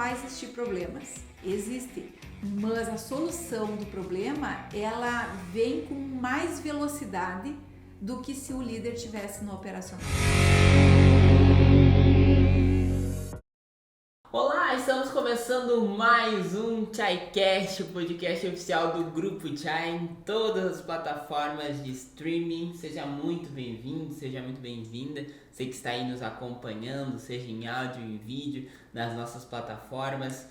vai existir problemas. Existem, mas a solução do problema, ela vem com mais velocidade do que se o líder tivesse no operacional. Olá, estamos começando mais um ChaiCast, o podcast oficial do Grupo Chai em todas as plataformas de streaming. Seja muito bem-vindo, seja muito bem-vinda. Você que está aí nos acompanhando, seja em áudio e vídeo, nas nossas plataformas.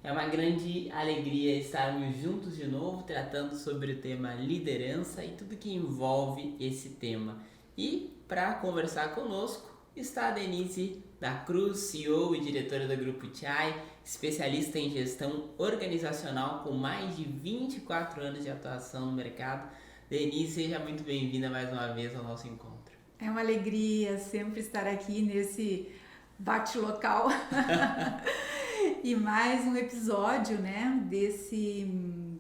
É uma grande alegria estarmos juntos de novo, tratando sobre o tema liderança e tudo que envolve esse tema. E para conversar conosco está a Denise da Cruz, CEO e diretora do Grupo Chai, especialista em gestão organizacional com mais de 24 anos de atuação no mercado. Denise, seja muito bem-vinda mais uma vez ao nosso encontro. É uma alegria sempre estar aqui nesse bate-local e mais um episódio, né, desse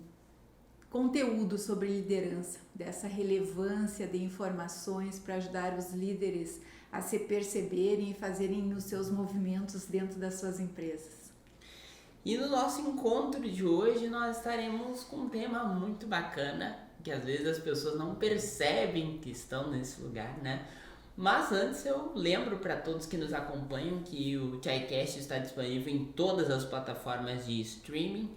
conteúdo sobre liderança, dessa relevância de informações para ajudar os líderes a se perceberem e fazerem os seus movimentos dentro das suas empresas. E no nosso encontro de hoje nós estaremos com um tema muito bacana, que às vezes as pessoas não percebem que estão nesse lugar, né? Mas antes eu lembro para todos que nos acompanham que o ChaiCast está disponível em todas as plataformas de streaming,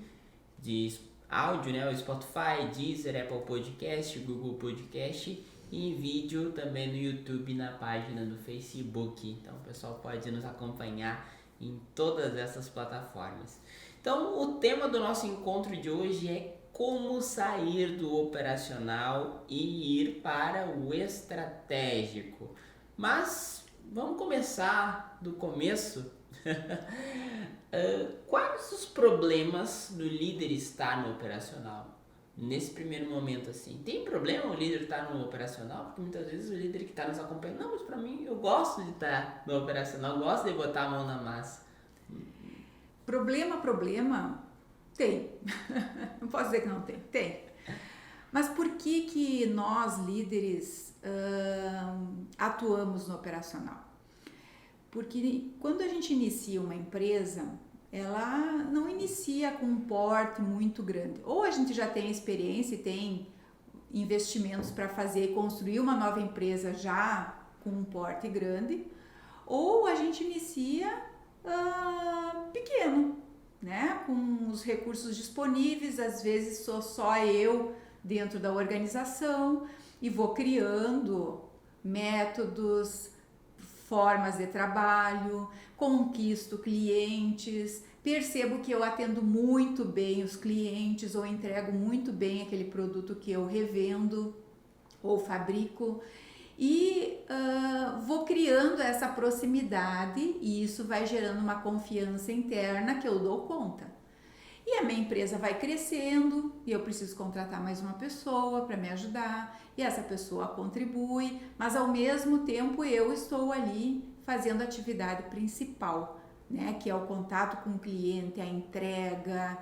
de áudio, né? O Spotify, Deezer, Apple Podcast, Google Podcast e em vídeo também no YouTube, na página do Facebook. Então o pessoal pode nos acompanhar em todas essas plataformas. Então o tema do nosso encontro de hoje é como sair do operacional e ir para o estratégico. Mas vamos começar do começo. Quais os problemas do líder estar no operacional? Nesse primeiro momento, assim, tem problema o líder estar no operacional? Porque muitas vezes o líder que está nos acompanhando, não, mas para mim eu gosto de estar no operacional, gosto de botar a mão na massa. Problema, tem. Não posso dizer que não tem. Tem. Mas por que nós, líderes, atuamos no operacional? Porque quando a gente inicia uma empresa, ela não inicia com um porte muito grande. Ou a gente já tem experiência e tem investimentos para fazer, construir uma nova empresa já com um porte grande, ou a gente inicia pequeno, né? Com os recursos disponíveis, às vezes sou só eu dentro da organização e vou criando métodos, formas de trabalho, conquisto clientes, percebo que eu atendo muito bem os clientes ou entrego muito bem aquele produto que eu revendo ou fabrico e vou criando essa proximidade e isso vai gerando uma confiança interna que eu dou conta. E a minha empresa vai crescendo e eu preciso contratar mais uma pessoa para me ajudar e essa pessoa contribui, mas ao mesmo tempo eu estou ali fazendo a atividade principal, né, que é o contato com o cliente, a entrega,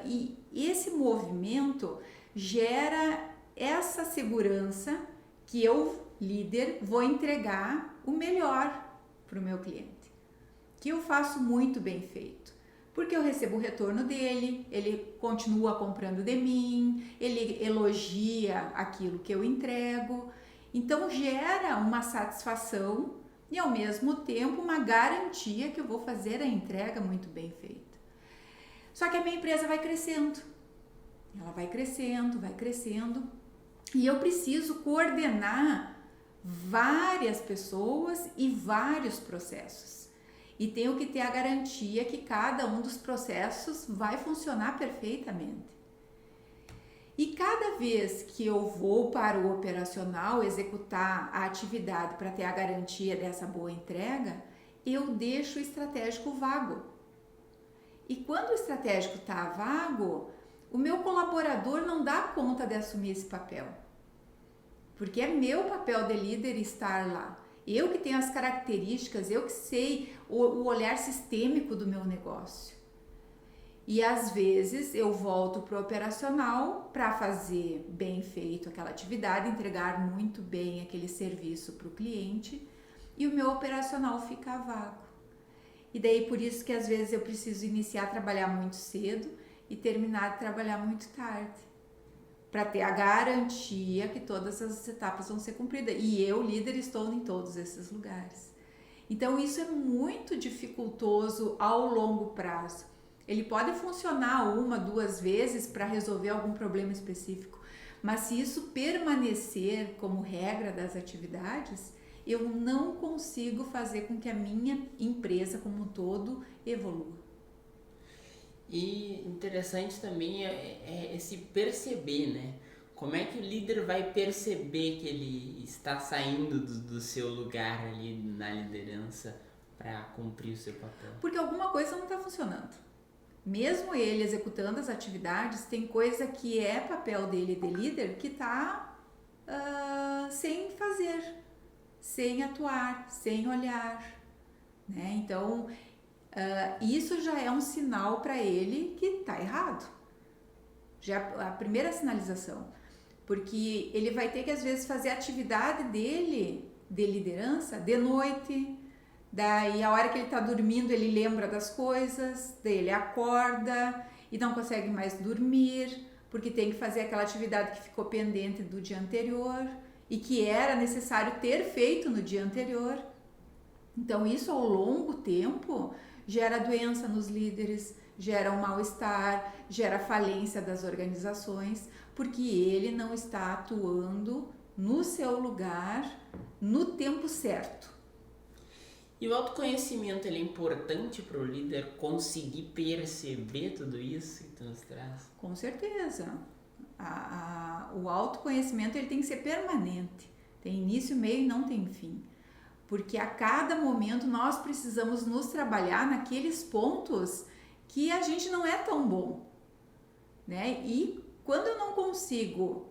e esse movimento gera essa segurança que eu, líder, vou entregar o melhor para o meu cliente, que eu faço muito bem feito. Porque eu recebo o retorno dele, ele continua comprando de mim, ele elogia aquilo que eu entrego. Então gera uma satisfação e ao mesmo tempo uma garantia que eu vou fazer a entrega muito bem feita. Só que a minha empresa vai crescendo. Ela vai crescendo e eu preciso coordenar várias pessoas e vários processos. E tenho que ter a garantia que cada um dos processos vai funcionar perfeitamente. E cada vez que eu vou para o operacional executar a atividade para ter a garantia dessa boa entrega, eu deixo o estratégico vago. E quando o estratégico está vago, o meu colaborador não dá conta de assumir esse papel. Porque é meu papel de líder estar lá. Eu que tenho as características, eu que sei o olhar sistêmico do meu negócio. E às vezes eu volto para o operacional para fazer bem feito aquela atividade, entregar muito bem aquele serviço para o cliente e o meu operacional fica vago. E daí por isso que às vezes eu preciso iniciar a trabalhar muito cedo e terminar de trabalhar muito tarde, para ter a garantia que todas as etapas vão ser cumpridas. E eu, líder, estou em todos esses lugares. Então isso é muito dificultoso ao longo prazo. Ele pode funcionar 1, 2 vezes para resolver algum problema específico, mas se isso permanecer como regra das atividades, eu não consigo fazer com que a minha empresa como um todo evolua. E interessante também é esse perceber, né? Como é que o líder vai perceber que ele está saindo do seu lugar ali na liderança para cumprir o seu papel? Porque alguma coisa não está funcionando. Mesmo ele executando as atividades, tem coisa que é papel dele de líder que está sem fazer, sem atuar, sem olhar, né? Então, isso já é um sinal para ele que está errado. Já é a primeira sinalização. Porque ele vai ter que, às vezes, fazer a atividade dele de liderança de noite. Daí, a hora que ele está dormindo, ele lembra das coisas, daí ele acorda e não consegue mais dormir, porque tem que fazer aquela atividade que ficou pendente do dia anterior e que era necessário ter feito no dia anterior. Então, isso ao longo tempo gera doença nos líderes, gera um mal-estar, gera falência das organizações, porque ele não está atuando no seu lugar no tempo certo. E o autoconhecimento, ele é importante para o líder conseguir perceber tudo isso que tu nos traz? Com certeza. O autoconhecimento ele tem que ser permanente. Tem início, meio e não tem fim. Porque a cada momento nós precisamos nos trabalhar naqueles pontos que a gente não é tão bom, né? E quando eu não consigo,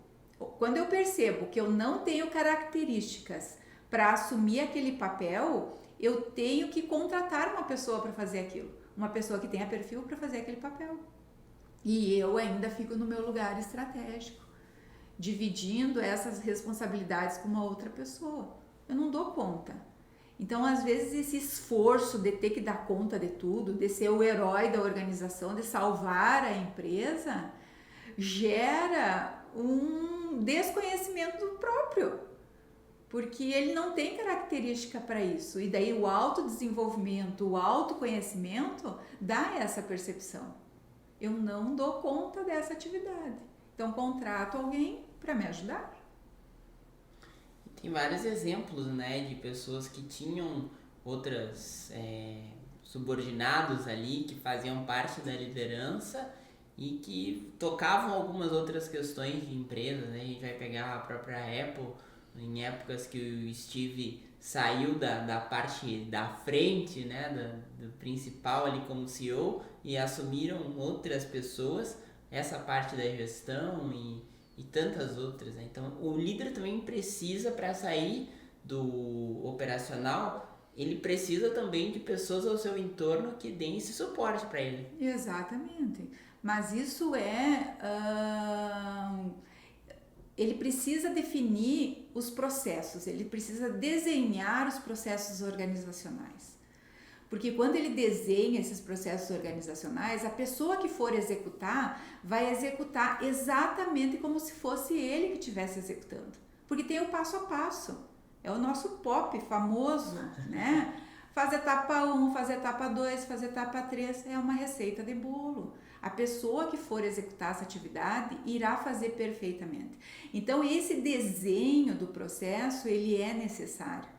quando eu percebo que eu não tenho características para assumir aquele papel, eu tenho que contratar uma pessoa para fazer aquilo, uma pessoa que tenha perfil para fazer aquele papel. E eu ainda fico no meu lugar estratégico, dividindo essas responsabilidades com uma outra pessoa. Eu não dou conta. Então, às vezes, esse esforço de ter que dar conta de tudo, de ser o herói da organização, de salvar a empresa, gera um desconhecimento próprio, porque ele não tem característica para isso. E daí o autodesenvolvimento, o autoconhecimento dá essa percepção. Eu não dou conta dessa atividade. Então, contrato alguém para me ajudar. Tem vários exemplos, né, de pessoas que tinham outras subordinados ali, que faziam parte da liderança e que tocavam algumas outras questões de empresa, né? A gente vai pegar a própria Apple, em épocas que o Steve saiu da parte da frente, né, do principal ali como CEO, e assumiram outras pessoas essa parte da gestão e tantas outras, né? Então, o líder também precisa, para sair do operacional, ele precisa também de pessoas ao seu entorno que deem esse suporte para ele. Exatamente. Mas isso ele precisa definir os processos, ele precisa desenhar os processos organizacionais. Porque quando ele desenha esses processos organizacionais, a pessoa que for executar, vai executar exatamente como se fosse ele que estivesse executando. Porque tem o passo a passo. É o nosso POP famoso, né? Faz etapa 1, faz etapa 2, faz etapa 3, é uma receita de bolo. A pessoa que for executar essa atividade irá fazer perfeitamente. Então, esse desenho do processo, ele é necessário.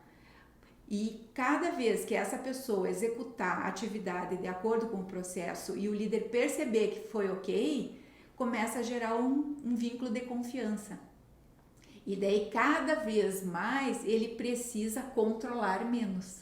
E cada vez que essa pessoa executar a atividade de acordo com o processo e o líder perceber que foi ok, começa a gerar um vínculo de confiança. E daí, cada vez mais, ele precisa controlar menos.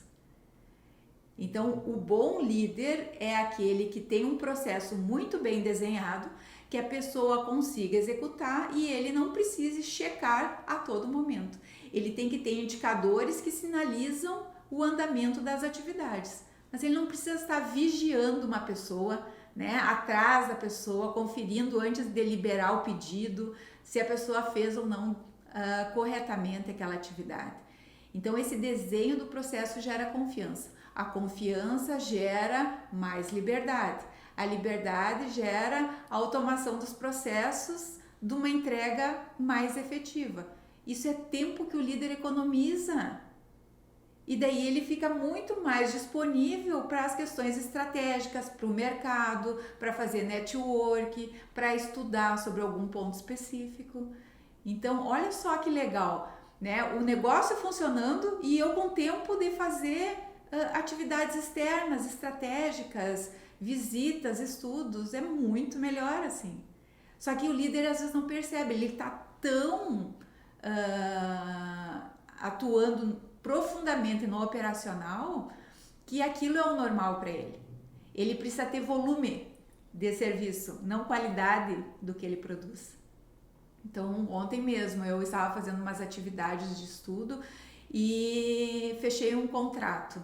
Então, o bom líder é aquele que tem um processo muito bem desenhado, que a pessoa consiga executar e ele não precise checar a todo momento. Ele tem que ter indicadores que sinalizam o andamento das atividades, mas ele não precisa estar vigiando uma pessoa, né, atrás da pessoa, conferindo antes de liberar o pedido, se a pessoa fez ou não corretamente aquela atividade. Então, esse desenho do processo gera confiança. A confiança gera mais liberdade. A liberdade gera a automação dos processos de uma entrega mais efetiva. Isso é tempo que o líder economiza. E daí ele fica muito mais disponível para as questões estratégicas, para o mercado, para fazer network, para estudar sobre algum ponto específico. Então, olha só que legal, né? O negócio funcionando e eu com tempo de fazer atividades externas, estratégicas, visitas, estudos, é muito melhor assim. Só que o líder às vezes não percebe, ele está tão atuando profundamente no operacional que aquilo é o normal para ele. Ele precisa ter volume de serviço, não qualidade do que ele produz. Então, ontem mesmo eu estava fazendo umas atividades de estudo e fechei um contrato.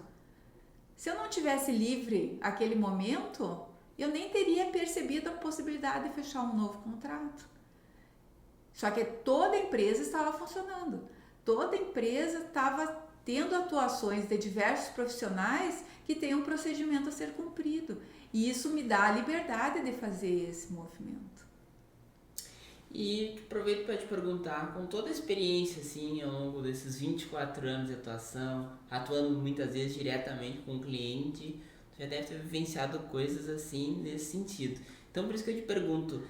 Se eu não tivesse livre aquele momento, eu nem teria percebido a possibilidade de fechar um novo contrato. Só que toda a empresa estava funcionando. Toda a empresa estava tendo atuações de diversos profissionais que têm um procedimento a ser cumprido. E isso me dá a liberdade de fazer esse movimento. E aproveito para te perguntar, com toda a experiência assim, ao longo desses 24 anos de atuação, atuando muitas vezes diretamente com o cliente, já deve ter vivenciado coisas assim nesse sentido. Então por isso que eu te pergunto,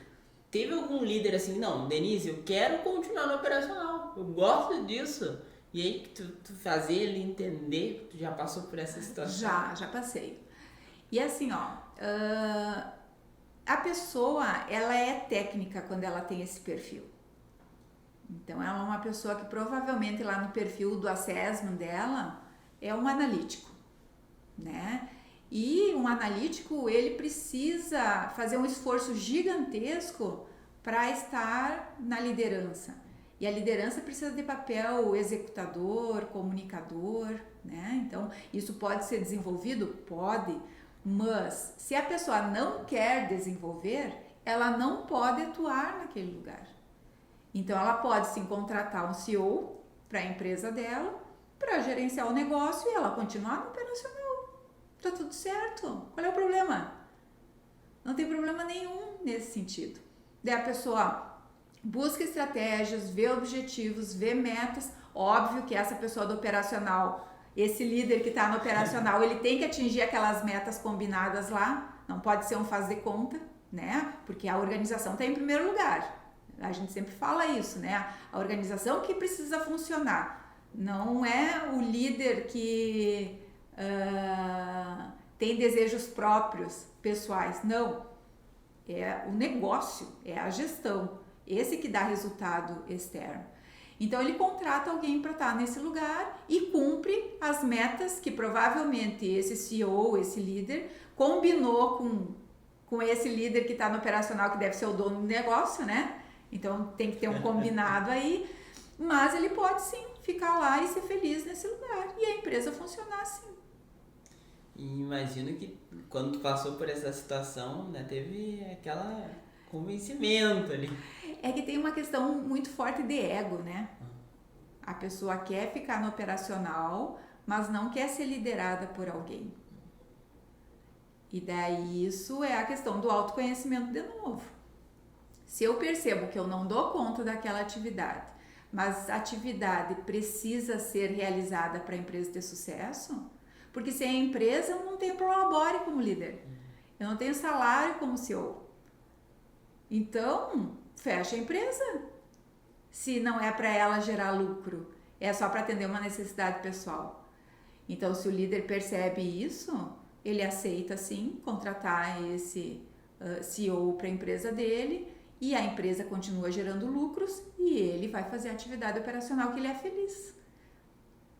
teve algum líder assim, não, Denise, eu quero continuar no operacional, eu gosto disso. E aí que tu fazer ele entender, tu já passou por essa situação? Já passei. E assim, a pessoa, ela é técnica quando ela tem esse perfil. Então, ela é uma pessoa que provavelmente lá no perfil do assessment dela é um analítico, né? E um analítico, ele precisa fazer um esforço gigantesco para estar na liderança. E a liderança precisa de papel executador, comunicador, né? Então, isso pode ser desenvolvido? Pode. Mas, se a pessoa não quer desenvolver, ela não pode atuar naquele lugar. Então, ela pode sim contratar um CEO para a empresa dela, para gerenciar o negócio e ela continuar no operacional. Tá tudo certo. Qual é o problema? Não tem problema nenhum nesse sentido. Daí a pessoa busca estratégias, vê objetivos, vê metas. Óbvio que essa pessoa do operacional, esse líder que está no operacional, ele tem que atingir aquelas metas combinadas lá, não pode ser um faz de conta, né? Porque a organização está em primeiro lugar. A gente sempre fala isso, né? A organização que precisa funcionar. Não é o líder que tem desejos próprios, pessoais. Não. É o negócio, é a gestão. Esse que dá resultado externo. Então ele contrata alguém para estar nesse lugar e cumpre as metas que provavelmente esse CEO, esse líder, combinou com esse líder que está no operacional, que deve ser o dono do negócio, né? Então tem que ter um combinado aí, mas ele pode sim ficar lá e ser feliz nesse lugar e a empresa funcionar assim. E imagino que quando tu passou por essa situação, né, teve aquela convencimento ali. É que tem uma questão muito forte de ego, né? A pessoa quer ficar no operacional, mas não quer ser liderada por alguém. E daí isso é a questão do autoconhecimento de novo. Se eu percebo que eu não dou conta daquela atividade, mas a atividade precisa ser realizada para a empresa ter sucesso, porque sem a empresa eu não tenho prolabore como líder, eu não tenho salário como CEO. Então, fecha a empresa. Se não é para ela gerar lucro, é só para atender uma necessidade pessoal. Então, se o líder percebe isso, ele aceita sim contratar esse CEO para a empresa dele e a empresa continua gerando lucros e ele vai fazer a atividade operacional que ele é feliz.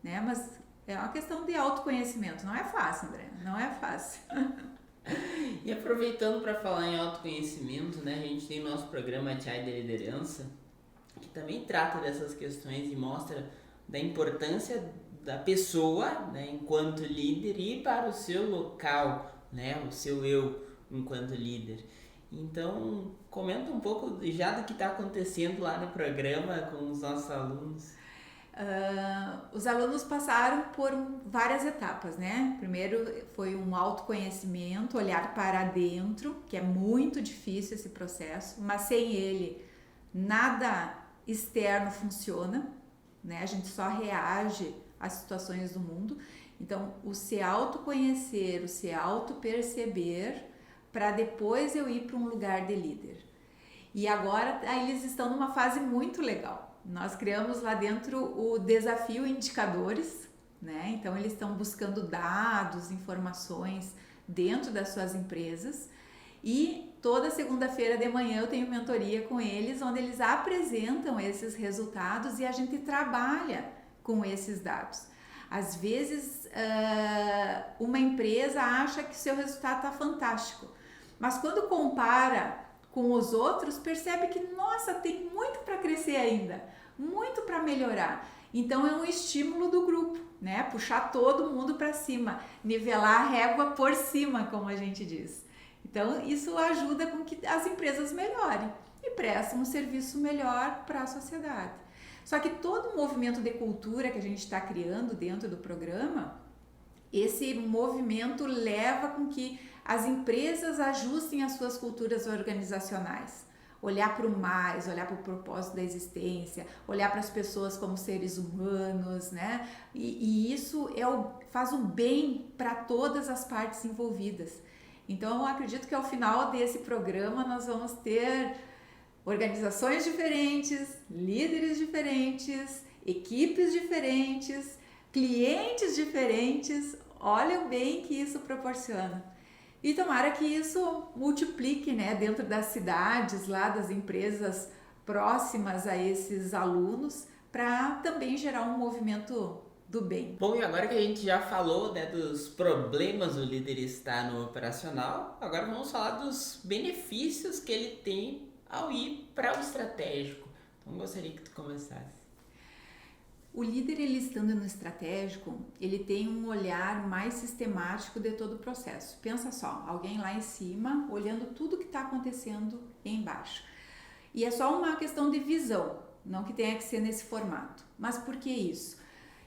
Né? Mas é uma questão de autoconhecimento. Não é fácil, André. Não é fácil. E aproveitando para falar em autoconhecimento, né, a gente tem o nosso programa Chai de Liderança, que também trata dessas questões e mostra da importância da pessoa, né, enquanto líder e para o seu local, né, o seu eu enquanto líder. Então, comenta um pouco já do que está acontecendo lá no programa com os nossos alunos. Os alunos passaram por várias etapas, né? Primeiro foi um autoconhecimento, olhar para dentro, que é muito difícil esse processo, mas sem ele nada externo funciona, né? A gente só reage às situações do mundo. Então, o se autoconhecer, o se autoperceber, para depois eu ir para um lugar de líder. E agora eles estão numa fase muito legal. Nós criamos lá dentro o desafio indicadores, né? Então eles estão buscando dados, informações dentro das suas empresas e toda segunda-feira de manhã eu tenho mentoria com eles, onde eles apresentam esses resultados e a gente trabalha com esses dados. Às vezes uma empresa acha que seu resultado está fantástico, mas quando compara com os outros, percebe que, nossa, tem muito para crescer ainda, muito para melhorar. Então é um estímulo do grupo, né? Puxar todo mundo para cima, nivelar a régua por cima, como a gente diz. Então isso ajuda com que as empresas melhorem e prestem um serviço melhor para a sociedade. Só que todo o movimento de cultura que a gente está criando dentro do programa, esse movimento leva com que as empresas ajustem as suas culturas organizacionais. Olhar para o mais, olhar para o propósito da existência, olhar para as pessoas como seres humanos, né? E isso faz o bem para todas as partes envolvidas. Então, eu acredito que ao final desse programa nós vamos ter organizações diferentes, líderes diferentes, equipes diferentes, clientes diferentes. Olha o bem que isso proporciona. E tomara que isso multiplique, né, dentro das cidades, lá das empresas próximas a esses alunos, para também gerar um movimento do bem. Bom, e agora que a gente já falou, né, dos problemas do líder estar no operacional, agora vamos falar dos benefícios que ele tem ao ir para o estratégico. Então, gostaria que tu começasse. O líder, ele estando no estratégico, ele tem um olhar mais sistemático de todo o processo. Pensa só, alguém lá em cima olhando tudo que está acontecendo embaixo. E é só uma questão de visão, não que tenha que ser nesse formato. Mas por que isso?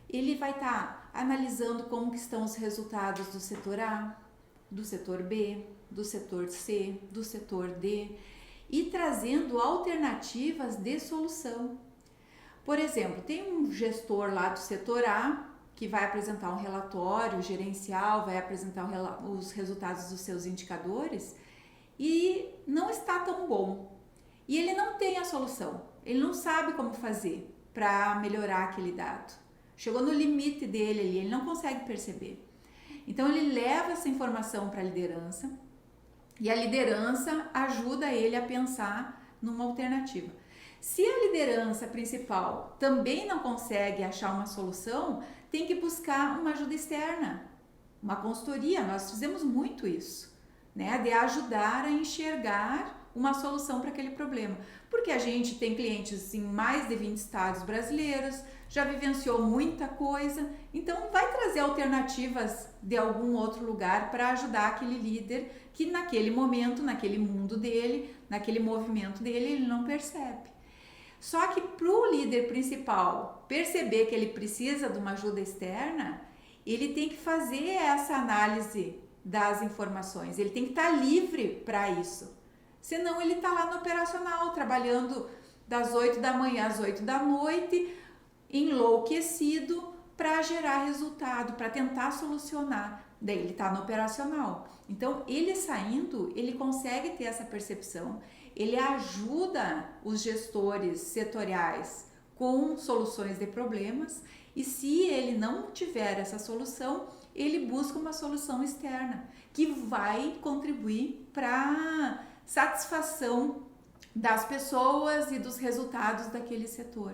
Ele vai estar analisando como que estão os resultados do setor A, do setor B, do setor C, do setor D e trazendo alternativas de solução. Por exemplo, tem um gestor lá do setor A que vai apresentar um relatório gerencial, vai apresentar os resultados dos seus indicadores e não está tão bom. E ele não tem a solução, ele não sabe como fazer para melhorar aquele dado. Chegou no limite dele ali, ele não consegue perceber. Então ele leva essa informação para a liderança e a liderança ajuda ele a pensar numa alternativa. Se a liderança principal também não consegue achar uma solução, tem que buscar uma ajuda externa, uma consultoria. Nós fizemos muito isso, né? De ajudar a enxergar uma solução para aquele problema. Porque a gente tem clientes em mais de 20 estados brasileiros, já vivenciou muita coisa, então vai trazer alternativas de algum outro lugar para ajudar aquele líder que naquele momento, naquele mundo dele, naquele movimento dele, ele não percebe. Só que para o líder principal perceber que ele precisa de uma ajuda externa, ele tem que fazer essa análise das informações, ele tem que estar livre para isso. Senão ele está lá no operacional, trabalhando das 8 da manhã às 8 da noite, enlouquecido para gerar resultado, para tentar solucionar. Daí ele está no operacional. Então, ele saindo, ele consegue ter essa percepção, ele ajuda os gestores setoriais com soluções de problemas e se ele não tiver essa solução, ele busca uma solução externa que vai contribuir para satisfação das pessoas e dos resultados daquele setor.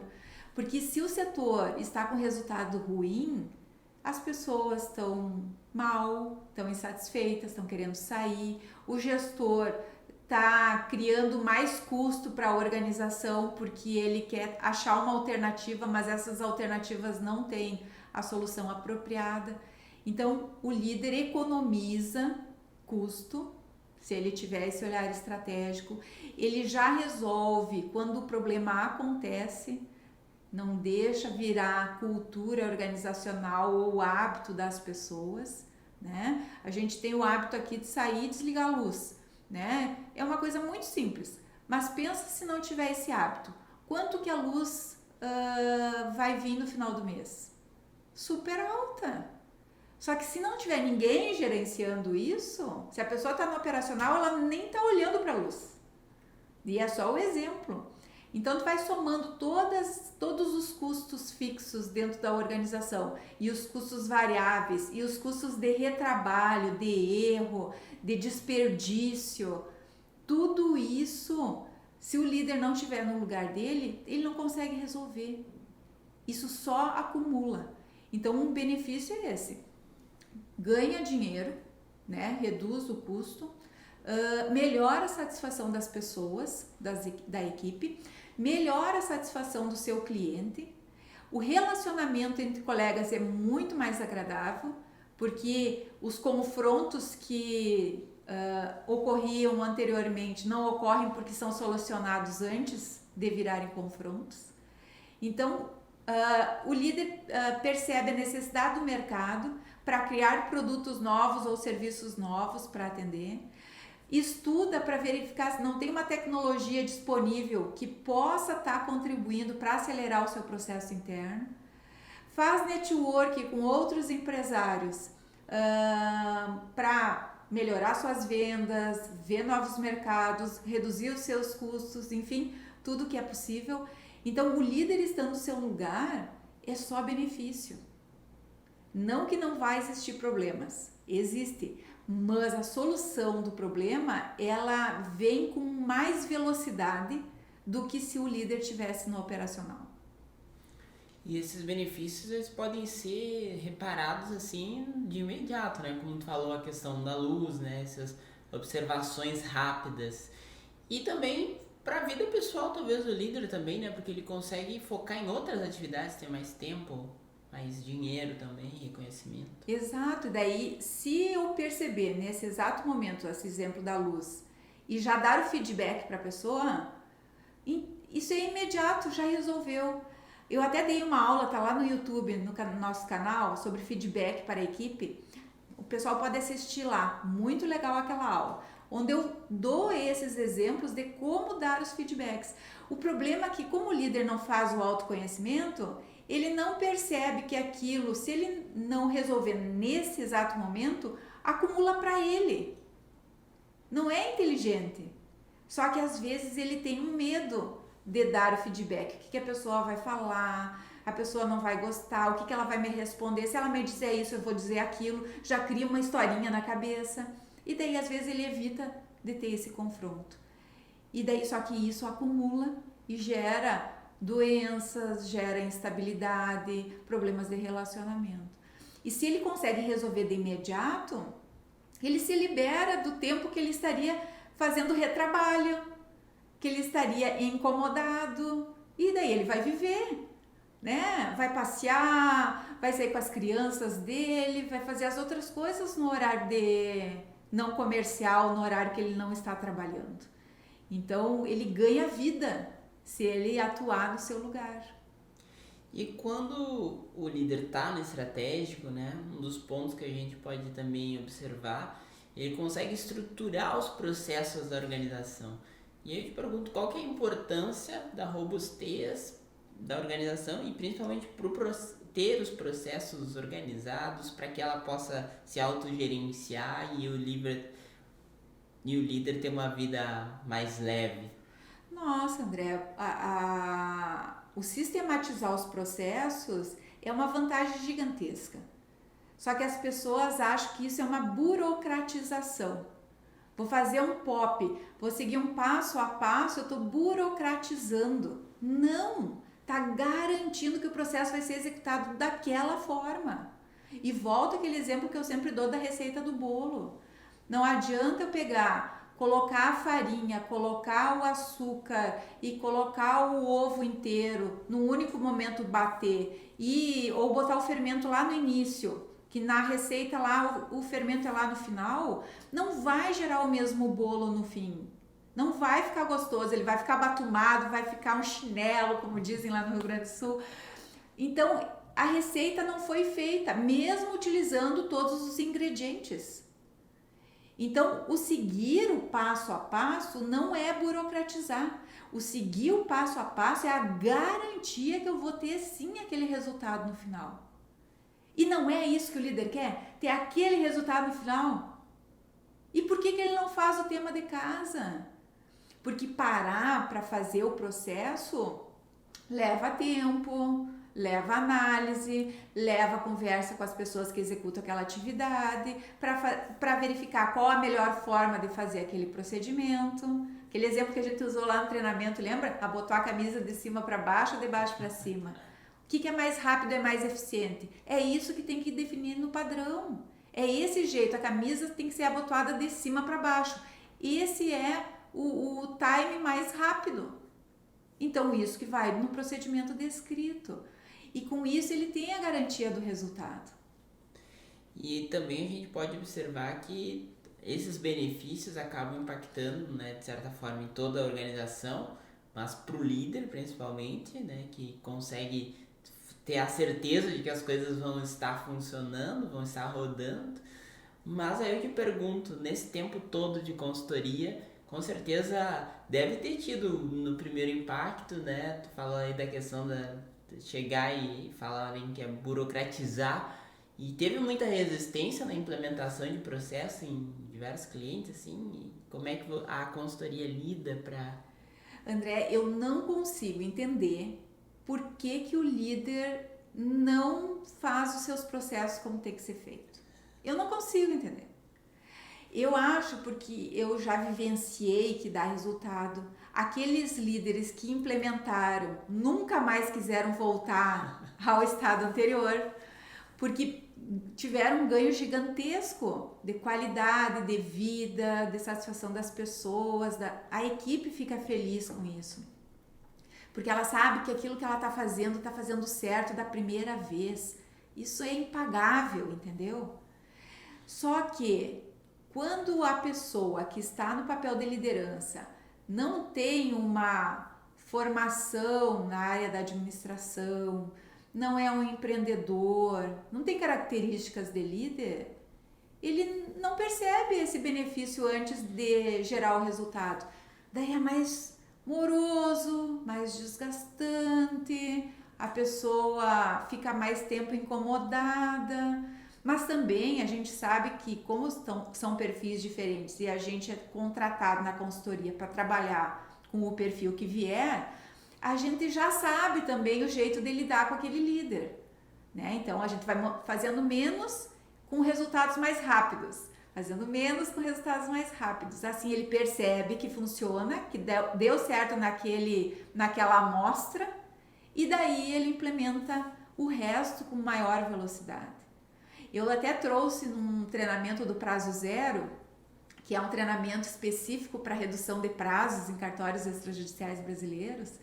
Porque se o setor está com resultado ruim, as pessoas estão mal, estão insatisfeitas, estão querendo sair, o gestor está criando mais custo para a organização porque ele quer achar uma alternativa, mas essas alternativas não têm a solução apropriada. Então, o líder economiza custo, se ele tiver esse olhar estratégico, ele já resolve quando o problema acontece, não deixa virar cultura organizacional ou hábito das pessoas, né? A gente tem o hábito aqui de sair e desligar a luz, né? É uma coisa muito simples, mas pensa se não tiver esse hábito. Quanto que a luz vai vir no final do mês? Super alta. Só que se não tiver ninguém gerenciando isso, se a pessoa está no operacional, ela nem está olhando para a luz. E é só o exemplo. Então, tu vai somando todos os custos fixos dentro da organização e os custos variáveis e os custos de retrabalho, de erro, de desperdício. Tudo isso, se o líder não estiver no lugar dele, ele não consegue resolver. Isso só acumula. Então, um benefício é esse. Ganha dinheiro, né? Reduz o custo, melhora a satisfação das pessoas, da equipe, melhora a satisfação do seu cliente, o relacionamento entre colegas é muito mais agradável, porque os confrontos que ocorriam anteriormente não ocorrem porque são solucionados antes de virarem confrontos. Então, o líder percebe a necessidade do mercado para criar produtos novos ou serviços novos para atender, estuda para verificar se não tem uma tecnologia disponível que possa estar contribuindo para acelerar o seu processo interno, faz network com outros empresários para melhorar suas vendas, ver novos mercados, reduzir os seus custos, enfim, tudo que é possível. Então, o líder estando no seu lugar é só benefício. Não que não vai existir problemas, existe, mas a solução do problema, ela vem com mais velocidade do que se o líder estivesse no operacional. E esses benefícios, eles podem ser reparados assim de imediato, né? Como tu falou, a questão da luz, né? Essas observações rápidas. E também para a vida pessoal, talvez, do líder também, né? Porque ele consegue focar em outras atividades, ter mais tempo, mais dinheiro também, reconhecimento. Exato, daí se eu perceber nesse exato momento, esse exemplo da luz, e já dar o feedback para a pessoa, isso é imediato, já resolveu. Eu até dei uma aula, tá lá no YouTube, no nosso canal, sobre feedback para a equipe. O pessoal pode assistir lá, muito legal aquela aula, onde eu dou esses exemplos de como dar os feedbacks. O problema é que, como o líder não faz o autoconhecimento, ele não percebe que aquilo, se ele não resolver nesse exato momento, acumula para ele. Não é inteligente. Só que às vezes ele tem um medo de dar o feedback. O que a pessoa vai falar, a pessoa não vai gostar, o que ela vai me responder. Se ela me disser isso, eu vou dizer aquilo. Já cria uma historinha na cabeça. E daí às vezes ele evita de ter esse confronto. E daí, só que isso acumula e gera doenças, gera instabilidade, problemas de relacionamento. E se ele consegue resolver de imediato, ele se libera do tempo que ele estaria fazendo retrabalho, que ele estaria incomodado, e daí ele vai viver, né? Vai passear, vai sair com as crianças dele, vai fazer as outras coisas no horário não comercial, no horário que ele não está trabalhando. Então, ele ganha vida se ele atuar no seu lugar. E quando o líder está no estratégico, né, um dos pontos que a gente pode também observar, ele consegue estruturar os processos da organização. E aí eu te pergunto, qual que é a importância da robustez da organização e principalmente para ter os processos organizados para que ela possa se autogerenciar e o líder ter uma vida mais leve? Nossa, André, o sistematizar os processos é uma vantagem gigantesca. Só que as pessoas acham que isso é uma burocratização. Vou fazer um POP, vou seguir um passo a passo, eu estou burocratizando. Não! Está garantindo que o processo vai ser executado daquela forma. E volta aquele exemplo que eu sempre dou da receita do bolo. Não adianta eu colocar a farinha, colocar o açúcar e colocar o ovo inteiro no único momento bater ou botar o fermento lá no início, que na receita lá o fermento é lá no final, não vai gerar o mesmo bolo no fim. Não vai ficar gostoso, ele vai ficar batumado, vai ficar um chinelo, como dizem lá no Rio Grande do Sul. Então, a receita não foi feita, mesmo utilizando todos os ingredientes. Então, o seguir o passo a passo não é burocratizar. O seguir o passo a passo é a garantia que eu vou ter sim aquele resultado no final. E não é isso que o líder quer? Ter aquele resultado no final? E por que ele não faz o tema de casa? Porque parar para fazer o processo leva tempo, leva análise, leva conversa com as pessoas que executam aquela atividade, para verificar qual a melhor forma de fazer aquele procedimento. Aquele exemplo que a gente usou lá no treinamento, lembra? Abotoar a camisa de cima para baixo ou de baixo para cima. O que é mais rápido, é mais eficiente? É isso que tem que definir no padrão. É esse jeito, a camisa tem que ser abotoada de cima para baixo. Esse é o time mais rápido. Então, isso que vai no procedimento descrito. E com isso ele tem a garantia do resultado. E também a gente pode observar que esses benefícios acabam impactando, né, de certa forma, em toda a organização, mas para o líder principalmente, né, que consegue ter a certeza de que as coisas vão estar funcionando, vão estar rodando. Mas aí eu te pergunto, nesse tempo todo de consultoria, com certeza deve ter tido no primeiro impacto, né? Tu falou aí da questão de chegar e falarem que é burocratizar, e teve muita resistência na implementação de processo em diversos clientes, assim. E como é que a consultoria lida para... André, eu não consigo entender por que o líder não faz os seus processos como tem que ser feito. Eu não consigo entender. Eu acho porque eu já vivenciei que dá resultado. Aqueles líderes que implementaram nunca mais quiseram voltar ao estado anterior, porque tiveram um ganho gigantesco de qualidade, de vida, de satisfação das pessoas. A equipe fica feliz com isso, porque ela sabe que aquilo que ela está fazendo certo da primeira vez. Isso é impagável, entendeu? Só que quando a pessoa que está no papel de liderança não tem uma formação na área da administração, não é um empreendedor, não tem características de líder, ele não percebe esse benefício antes de gerar o resultado. Daí é mais moroso, mais desgastante, a pessoa fica mais tempo incomodada. Mas também a gente sabe que, como são perfis diferentes e a gente é contratado na consultoria para trabalhar com o perfil que vier, a gente já sabe também o jeito de lidar com aquele líder, né? Então a gente vai fazendo menos com resultados mais rápidos, fazendo menos com resultados mais rápidos. Assim ele percebe que funciona, que deu certo naquela amostra, e daí ele implementa o resto com maior velocidade. Eu até trouxe num treinamento do Prazo Zero, que é um treinamento específico para redução de prazos em cartórios extrajudiciais brasileiros,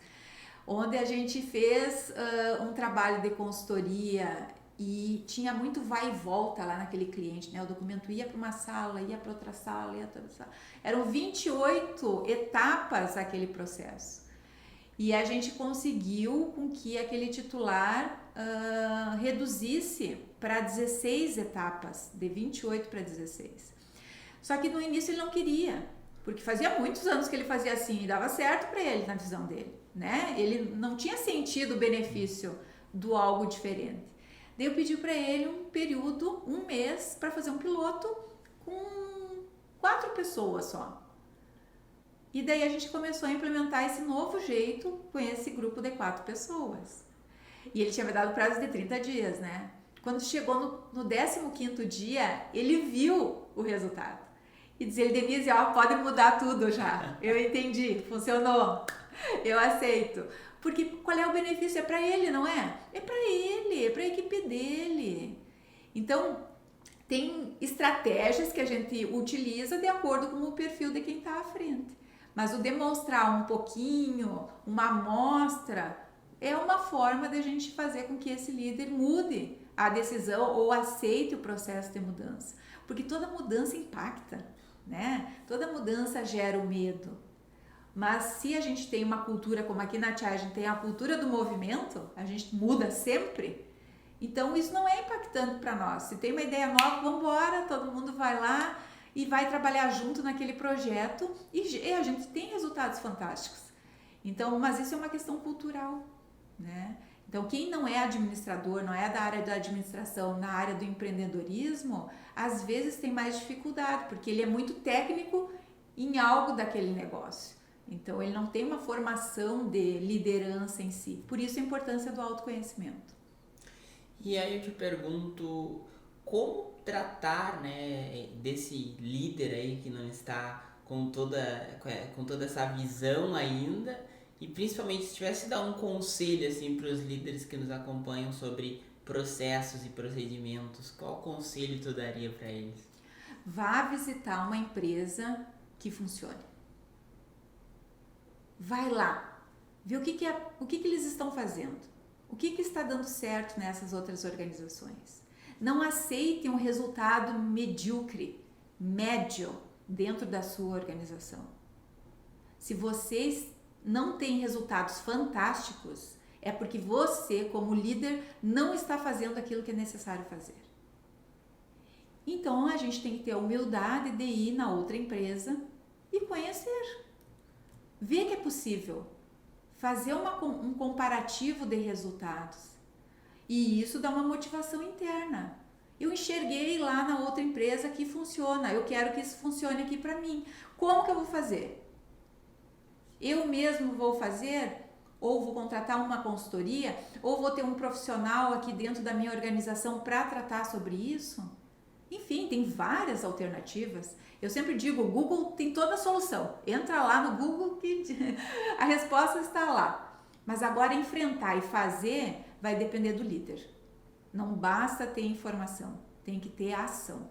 onde a gente fez um trabalho de consultoria e tinha muito vai e volta lá naquele cliente, né? O documento ia para uma sala, ia para outra sala, ia para outra sala. Eram 28 etapas aquele processo. E a gente conseguiu com que aquele titular reduzisse para 16 etapas, de 28 para 16. Só que no início ele não queria, porque fazia muitos anos que ele fazia assim e dava certo para ele na visão dele, né? Ele não tinha sentido o benefício do algo diferente. Daí eu pedi para ele um período, um mês, para fazer um piloto com 4 pessoas só. E daí a gente começou a implementar esse novo jeito com esse grupo de 4 pessoas. E ele tinha me dado prazo de 30 dias, né? Quando chegou no 15º dia, ele viu o resultado. E disse ele: Denise, ó, pode mudar tudo já. Eu entendi, funcionou. Eu aceito. Porque qual é o benefício? É para ele, não é? É para ele, é para a equipe dele. Então, tem estratégias que a gente utiliza de acordo com o perfil de quem está à frente. Mas o demonstrar um pouquinho, uma amostra, é uma forma de a gente fazer com que esse líder mude a decisão ou aceite o processo de mudança. Porque toda mudança impacta, né? Toda mudança gera o medo. Mas se a gente tem uma cultura, como aqui na Chai, a gente tem a cultura do movimento, a gente muda sempre, então isso não é impactante para nós. Se tem uma ideia nova, vamos embora, todo mundo vai lá e vai trabalhar junto naquele projeto e a gente tem resultados fantásticos. Então, mas isso é uma questão cultural, né? Então, quem não é administrador, não é da área da administração, na área do empreendedorismo, às vezes tem mais dificuldade, porque ele é muito técnico em algo daquele negócio. Então, ele não tem uma formação de liderança em si. Por isso, a importância do autoconhecimento. E aí eu te pergunto, como tratar, né, desse líder aí que não está com toda essa visão ainda, e principalmente se tivesse dar um conselho assim para os líderes que nos acompanham sobre processos e procedimentos, qual conselho tu daria para eles? Vá visitar uma empresa que funcione. Vai lá, vê o que eles estão fazendo, o que está dando certo nessas outras organizações. Não aceitem um resultado medíocre, médio, dentro da sua organização. Se vocês não têm resultados fantásticos, é porque você, como líder, não está fazendo aquilo que é necessário fazer. Então, a gente tem que ter a humildade de ir na outra empresa e conhecer. Ver que é possível. Fazer um comparativo de resultados. E isso dá uma motivação interna. Eu enxerguei lá na outra empresa que funciona. Eu quero que isso funcione aqui para mim. Como que eu vou fazer? Eu mesmo vou fazer? Ou vou contratar uma consultoria? Ou vou ter um profissional aqui dentro da minha organização para tratar sobre isso? Enfim, tem várias alternativas. Eu sempre digo, o Google tem toda a solução. Entra lá no Google que a resposta está lá. Mas agora enfrentar e fazer vai depender do líder. Não basta ter informação, tem que ter ação.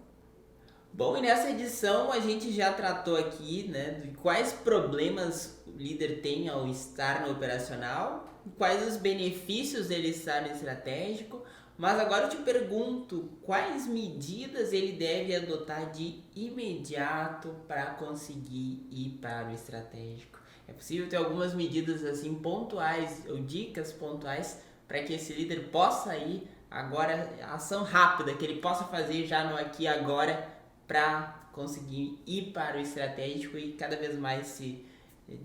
Bom, e nessa edição a gente já tratou aqui, né, de quais problemas o líder tem ao estar no operacional, quais os benefícios dele estar no estratégico, mas agora eu te pergunto, quais medidas ele deve adotar de imediato para conseguir ir para o estratégico? É possível ter algumas medidas assim pontuais ou dicas pontuais para que esse líder possa ir agora, ação rápida, que ele possa fazer já no aqui e agora para conseguir ir para o estratégico e cada vez mais se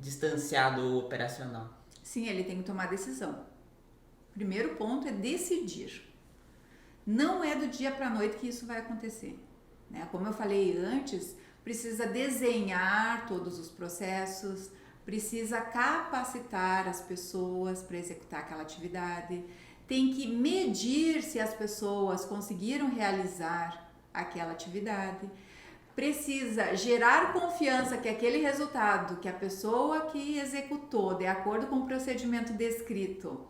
distanciar do operacional? Sim, ele tem que tomar decisão. Primeiro ponto é decidir. Não é do dia para a noite que isso vai acontecer, né? Como eu falei antes, precisa desenhar todos os processos, precisa capacitar as pessoas para executar aquela atividade, tem que medir se as pessoas conseguiram realizar aquela atividade, precisa gerar confiança que aquele resultado que a pessoa que executou de acordo com o procedimento descrito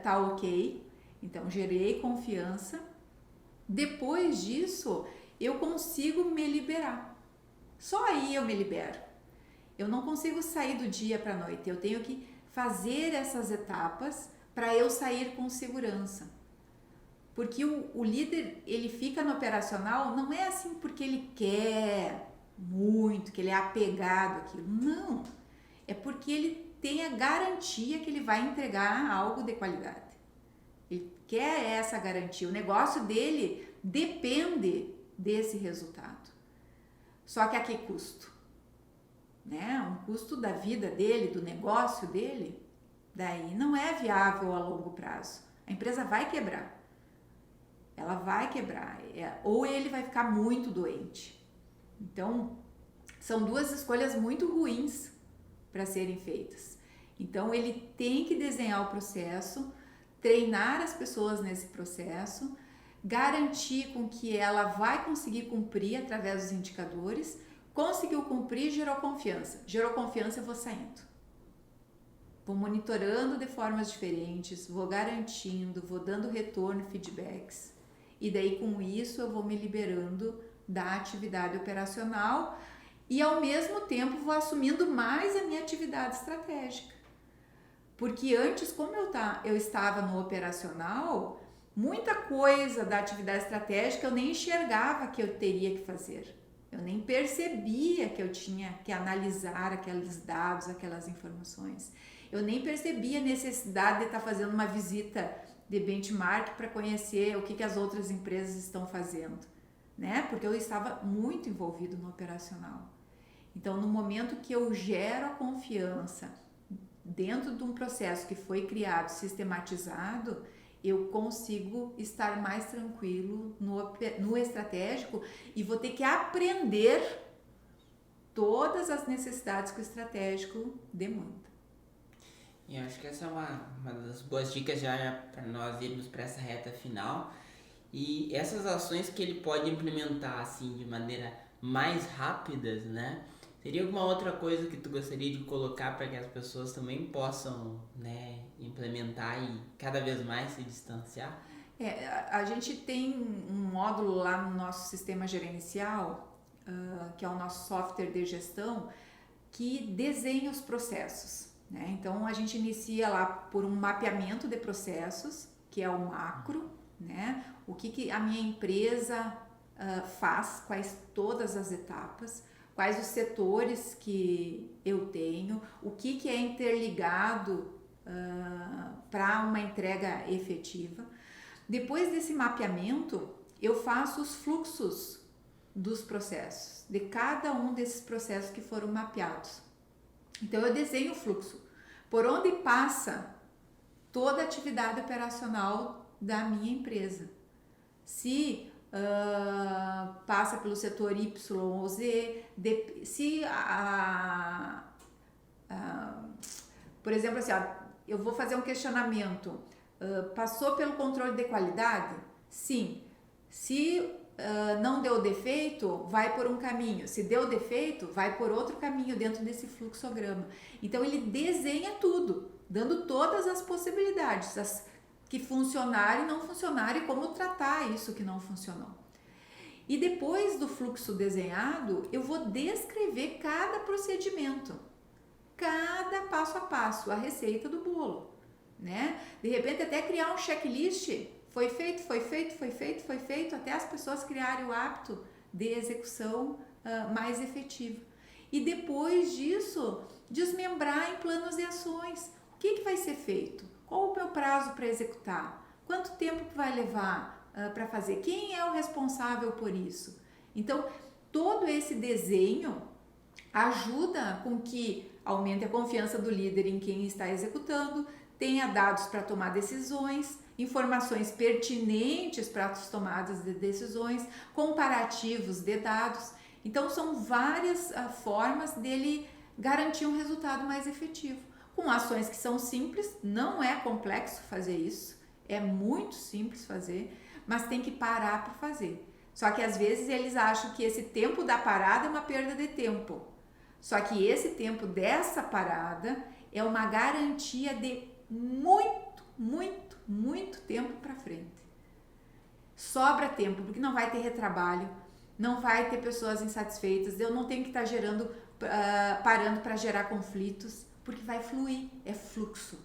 tá ok. Então, gerei confiança. Depois disso, eu consigo me liberar. Só aí eu me libero. Eu não consigo sair do dia para a noite. Eu tenho que fazer essas etapas para eu sair com segurança. Porque o líder, ele fica no operacional, não é assim porque ele quer muito, que ele é apegado àquilo. Não. É porque ele tem a garantia que ele vai entregar algo de qualidade. Ele quer essa garantia. O negócio dele depende desse resultado. Só que a que custo? Né? Um custo da vida dele, do negócio dele, daí não é viável a longo prazo. A empresa vai quebrar. Ela vai quebrar. Ou ele vai ficar muito doente. Então, são duas escolhas muito ruins para serem feitas. Então, ele tem que desenhar o processo, treinar as pessoas nesse processo, garantir com que ela vai conseguir cumprir através dos indicadores. Conseguiu cumprir, gerou confiança. Gerou confiança, eu vou saindo. Vou monitorando de formas diferentes, vou garantindo, vou dando retorno, feedbacks. E daí, com isso, eu vou me liberando da atividade operacional e, ao mesmo tempo, vou assumindo mais a minha atividade estratégica. Porque antes, como eu estava no operacional, muita coisa da atividade estratégica eu nem enxergava que eu teria que fazer. Eu nem percebia que eu tinha que analisar aqueles dados, aquelas informações. Eu nem percebia a necessidade de estar fazendo uma visita de benchmark para conhecer o que as outras empresas estão fazendo, né? Porque eu estava muito envolvido no operacional. Então, no momento que eu gero a confiança dentro de um processo que foi criado, sistematizado, eu consigo estar mais tranquilo no estratégico e vou ter que aprender todas as necessidades que o estratégico demanda. E eu acho que essa é uma das boas dicas já para nós irmos para essa reta final. E essas ações que ele pode implementar assim de maneira mais rápidas, né? Teria alguma outra coisa que tu gostaria de colocar para que as pessoas também possam, né, implementar e cada vez mais se distanciar? A gente tem um módulo lá no nosso sistema gerencial, que é o nosso software de gestão, que desenha os processos, né? Então a gente inicia lá por um mapeamento de processos, que é o macro, né? O que a minha empresa faz, quais todas as etapas, quais os setores que eu tenho, o que é interligado para uma entrega efetiva. Depois desse mapeamento, eu faço os fluxos dos processos, de cada um desses processos que foram mapeados. Então eu desenho o fluxo, por onde passa toda a atividade operacional da minha empresa. Se passa pelo setor Y ou Z, se por exemplo, assim, eu vou fazer um questionamento, passou pelo controle de qualidade? Sim. Se não deu defeito, vai por um caminho. Se deu defeito, vai por outro caminho dentro desse fluxograma. Então ele desenha tudo, dando todas as possibilidades, as que funcionaram e não funcionaram e como tratar isso que não funcionou. E depois do fluxo desenhado, eu vou descrever cada procedimento, cada passo a passo, a receita do bolo, né? De repente até criar um checklist, foi feito, até as pessoas criarem o hábito de execução mais efetiva. E depois disso, desmembrar em planos de ações. O que vai ser feito? Qual o meu prazo para executar? Quanto tempo que vai levar para fazer? Quem é o responsável por isso? Então, todo esse desenho ajuda com que aumente a confiança do líder em quem está executando, tenha dados para tomar decisões, informações pertinentes para as tomadas de decisões, comparativos de dados. Então, são várias formas dele garantir um resultado mais efetivo. Com ações que são simples, não é complexo fazer isso, é muito simples fazer, mas tem que parar para fazer. Só que às vezes eles acham que esse tempo da parada é uma perda de tempo. Só que esse tempo dessa parada é uma garantia de muito tempo para frente. Sobra tempo, porque não vai ter retrabalho, não vai ter pessoas insatisfeitas, eu não tenho que estar parando para gerar conflitos, porque vai fluir, é fluxo.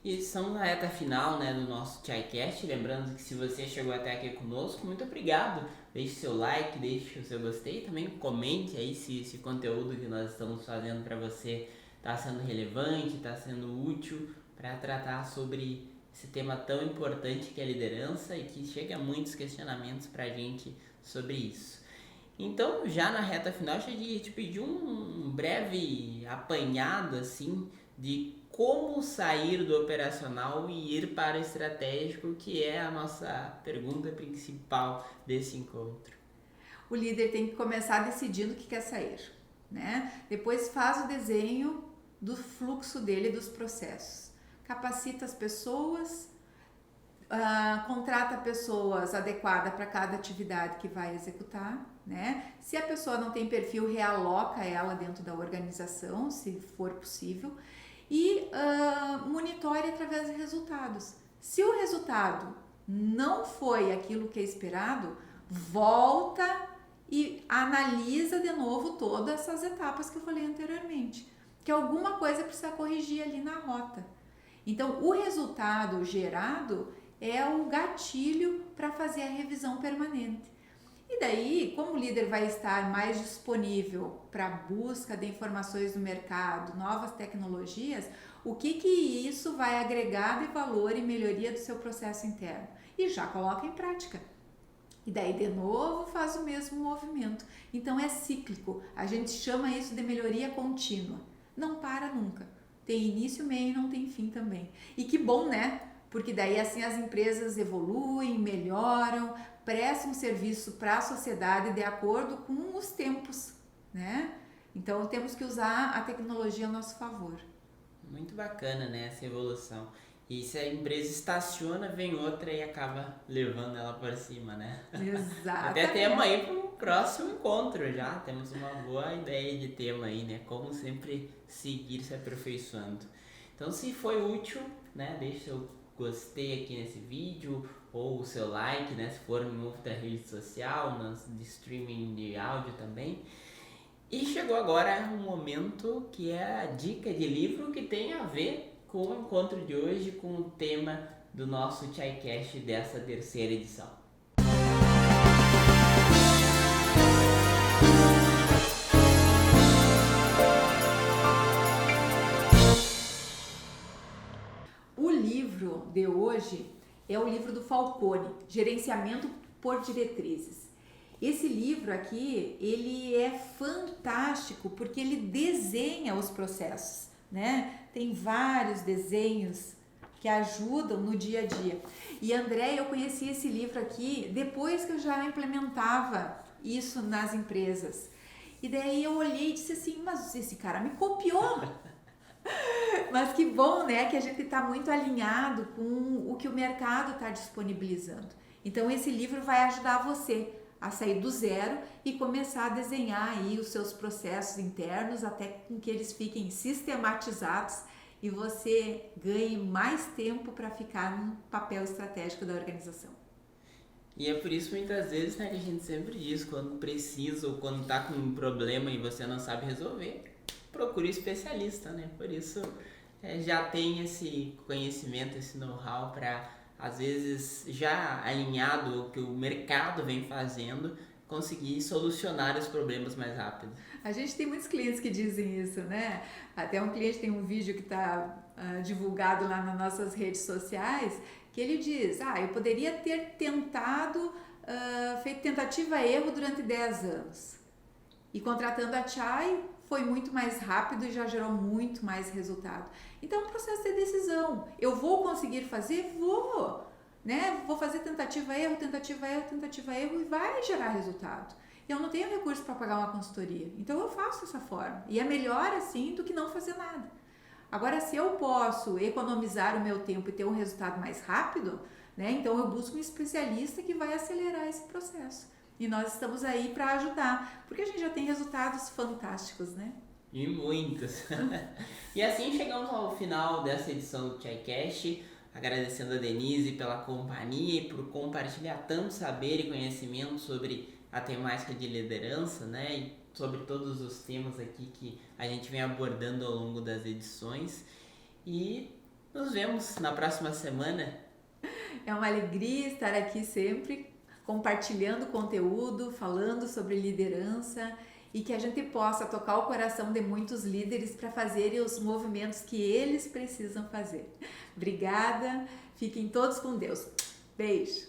E estamos na reta final, né, do nosso ChaiCast. Lembrando que se você chegou até aqui conosco, muito obrigado. Deixe seu like, deixe o seu gostei. Também comente aí se esse conteúdo que nós estamos fazendo para você está sendo relevante, está sendo útil para tratar sobre esse tema tão importante que é a liderança e que chega muitos questionamentos para a gente sobre isso. Então, já na reta final, eu ia te pedir um breve apanhado assim de como sair do operacional e ir para o estratégico, que é a nossa pergunta principal desse encontro. O líder tem que começar decidindo o que quer sair, né? Depois faz o desenho do fluxo dele, dos processos. Capacita as pessoas, contrata pessoas adequadas para cada atividade que vai executar, né? Se a pessoa não tem perfil, realoca ela dentro da organização, se for possível, e monitore através de resultados. Se o resultado não foi aquilo que é esperado, volta e analisa de novo todas essas etapas que eu falei anteriormente, que alguma coisa precisa corrigir ali na rota. Então, o resultado gerado é o gatilho para fazer a revisão permanente. E daí, como o líder vai estar mais disponível para a busca de informações do mercado, novas tecnologias, o que isso vai agregar de valor e melhoria do seu processo interno? E já coloca em prática. E daí, de novo, faz o mesmo movimento. Então, é cíclico. A gente chama isso de melhoria contínua. Não para nunca. Tem início, meio e não tem fim também. E que bom, né? Porque daí, assim, as empresas evoluem, melhoram, prestam serviço para a sociedade de acordo com os tempos, né? Então, temos que usar a tecnologia a nosso favor. Muito bacana, né, essa evolução. E se a empresa estaciona, vem outra e acaba levando ela para cima, né? Exato. Até tema aí para o próximo encontro já. Temos uma boa ideia de tema aí, né? Como sempre seguir se aperfeiçoando. Então, se foi útil, né, deixa o gostei aqui nesse vídeo ou o seu like, né, se for em outra rede social, de streaming de áudio também. E chegou agora um momento que é a dica de livro que tem a ver com o encontro de hoje, com o tema do nosso ChaiCast dessa terceira edição. O livro de hoje é o livro do Falcone, Gerenciamento por Diretrizes. Esse livro aqui, ele é fantástico porque ele desenha os processos, né? Tem vários desenhos que ajudam no dia a dia. E André, eu conheci esse livro aqui depois que eu já implementava isso nas empresas. E daí eu olhei e disse assim, mas esse cara me copiou. Mas que bom, né? Que a gente está muito alinhado com o que o mercado está disponibilizando. Então esse livro vai ajudar você a sair do zero e começar a desenhar aí os seus processos internos até com que eles fiquem sistematizados e você ganhe mais tempo para ficar no papel estratégico da organização. E é por isso muitas vezes, né, que a gente sempre diz, quando precisa ou quando está com um problema e você não sabe resolver, procure um especialista, né? Por isso já tem esse conhecimento, esse know-how para, às vezes, já alinhado ao que o mercado vem fazendo, conseguir solucionar os problemas mais rápido. A gente tem muitos clientes que dizem isso, né? Até um cliente tem um vídeo que está divulgado lá nas nossas redes sociais, que ele diz, eu poderia ter tentado, feito tentativa-erro durante 10 anos. E contratando a Chai, foi muito mais rápido e já gerou muito mais resultado. Então, é um processo de decisão. Eu vou conseguir fazer? Vou. Né? Vou fazer tentativa-erro, tentativa-erro, tentativa-erro e vai gerar resultado. Eu não tenho recurso para pagar uma consultoria. Então, eu faço dessa forma. E é melhor assim do que não fazer nada. Agora, se eu posso economizar o meu tempo e ter um resultado mais rápido, né? Então eu busco um especialista que vai acelerar esse processo. E nós estamos aí para ajudar, porque a gente já tem resultados fantásticos, né? E muitos. E assim chegamos ao final dessa edição do ChaiCast, agradecendo a Denise pela companhia e por compartilhar tanto saber e conhecimento sobre a temática de liderança, né? E sobre todos os temas aqui que a gente vem abordando ao longo das edições. E nos vemos na próxima semana. É uma alegria estar aqui sempre, compartilhando conteúdo, falando sobre liderança e que a gente possa tocar o coração de muitos líderes para fazerem os movimentos que eles precisam fazer. Obrigada, fiquem todos com Deus. Beijo!